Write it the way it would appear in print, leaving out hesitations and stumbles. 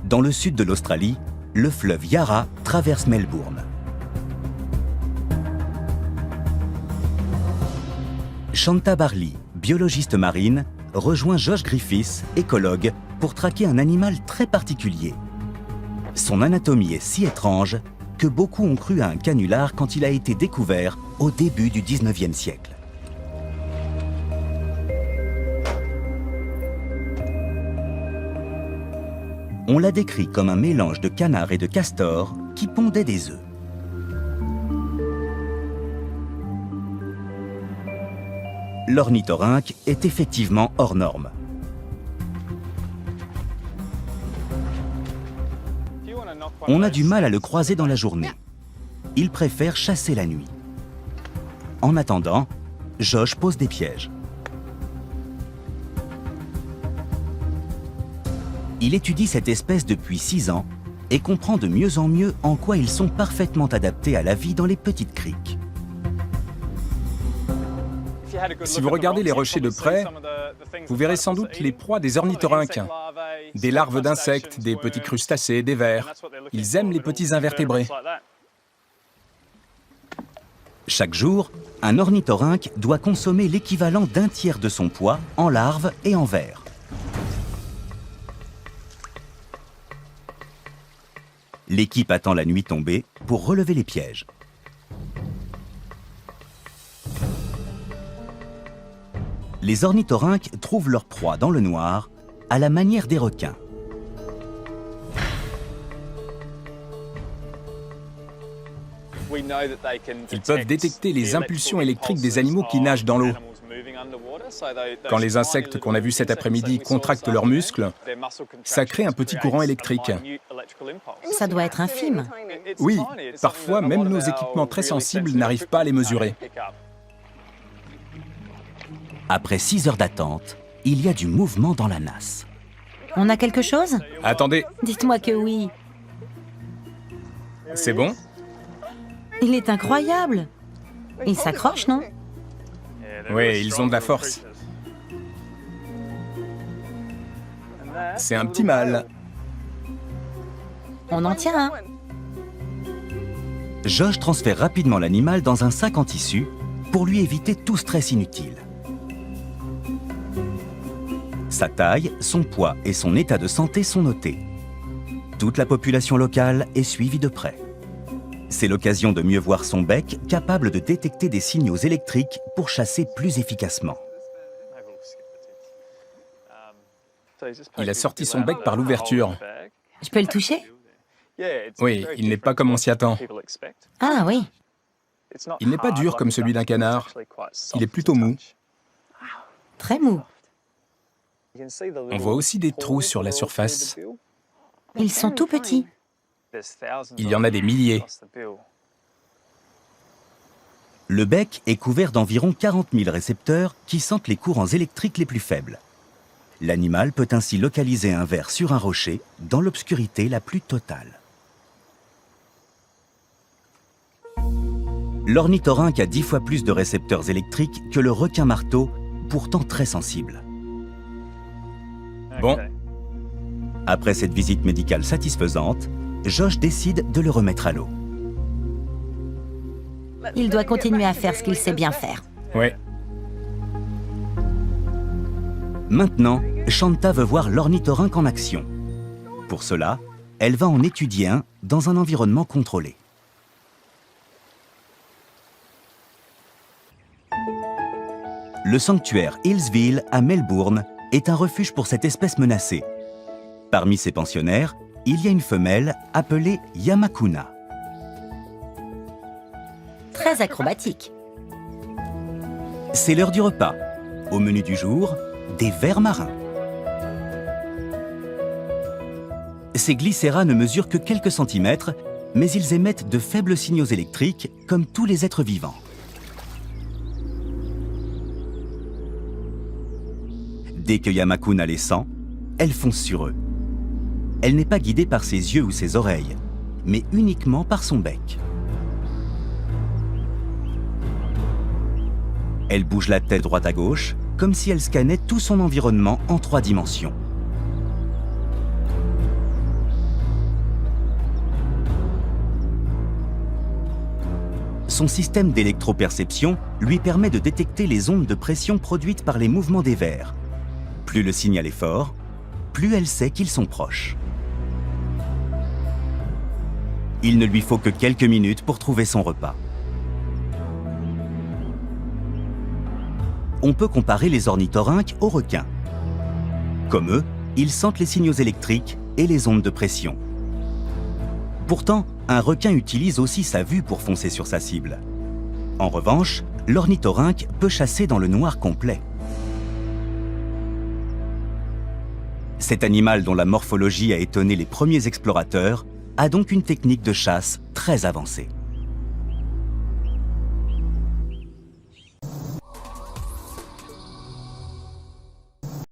Dans le sud de l'Australie, le fleuve Yarra traverse Melbourne. Shanta Barley, biologiste marine, rejoint Josh Griffiths, écologue, pour traquer un animal très particulier. Son anatomie est si étrange que beaucoup ont cru à un canular quand il a été découvert au début du 19e siècle. On l'a décrit comme un mélange de canard et de castor qui pondait des œufs. L'ornithorynque est effectivement hors norme. On a du mal à le croiser dans la journée. Il préfère chasser la nuit. En attendant, Josh pose des pièges. Il étudie cette espèce depuis 6 ans et comprend de mieux en mieux en quoi ils sont parfaitement adaptés à la vie dans les petites criques. Si vous regardez les rochers de près, vous verrez sans doute les proies des ornithorynques. Des larves d'insectes, des petits crustacés, des vers. Ils aiment les petits invertébrés. Chaque jour, un ornithorynque doit consommer l'équivalent d'un tiers de son poids en larves et en vers. L'équipe attend la nuit tombée pour relever les pièges. Les ornithorynques trouvent leur proie dans le noir, à la manière des requins. Ils peuvent détecter les impulsions électriques des animaux qui nagent dans l'eau. Quand les insectes qu'on a vus cet après-midi contractent leurs muscles, ça crée un petit courant électrique. Ça doit être infime. Oui, parfois même nos équipements très sensibles n'arrivent pas à les mesurer. Après 6 heures d'attente, il y a du mouvement dans la nasse. On a quelque chose? Attendez, Dites-moi que oui. c'est bon? Il est incroyable. Il s'accroche, non? Oui, ils ont de la force. C'est un petit mâle. On en tient un. Josh transfère rapidement l'animal dans un sac en tissu pour lui éviter tout stress inutile. Sa taille, son poids et son état de santé sont notés. Toute la population locale est suivie de près. C'est l'occasion de mieux voir son bec, capable de détecter des signaux électriques pour chasser plus efficacement. Il a sorti son bec par l'ouverture. Je peux le toucher? Oui, il n'est pas comme on s'y attend. Ah oui. Il n'est pas dur comme celui d'un canard. Il est plutôt mou. Très mou. On voit aussi des trous sur la surface. Ils sont tout petits. Il y en a des milliers. Le bec est couvert d'environ 40 000 récepteurs qui sentent les courants électriques les plus faibles. L'animal peut ainsi localiser un ver sur un rocher dans l'obscurité la plus totale. L'ornithorynque a 10 fois plus de récepteurs électriques que le requin-marteau, pourtant très sensible. Bon, Après cette visite médicale satisfaisante, Josh décide de le remettre à l'eau. Il doit continuer à faire ce qu'il sait bien faire. oui. Maintenant, Shanta veut voir l'ornithorynque en action. Pour cela, elle va en étudier un dans un environnement contrôlé. Le sanctuaire Hillsville à Melbourne est un refuge pour cette espèce menacée. Parmi ses pensionnaires, il y a une femelle appelée Yamakuna. Très acrobatique. C'est l'heure du repas. Au menu du jour, des vers marins. Ces glycéras ne mesurent que quelques centimètres, mais ils émettent de faibles signaux électriques comme tous les êtres vivants. Dès que Yamakuna les sent, elle fonce sur eux. Elle n'est pas guidée par ses yeux ou ses oreilles, mais uniquement par son bec. Elle bouge la tête droite à gauche, comme si elle scannait tout son environnement en 3 dimensions. Son système d'électroperception lui permet de détecter les ondes de pression produites par les mouvements des vers. Plus le signal est fort, plus elle sait qu'ils sont proches. Il ne lui faut que quelques minutes pour trouver son repas. On peut comparer les ornithorynques aux requins. Comme eux, ils sentent les signaux électriques et les ondes de pression. Pourtant, un requin utilise aussi sa vue pour foncer sur sa cible. En revanche, l'ornithorynque peut chasser dans le noir complet. Cet animal dont la morphologie a étonné les premiers explorateurs a donc une technique de chasse très avancée.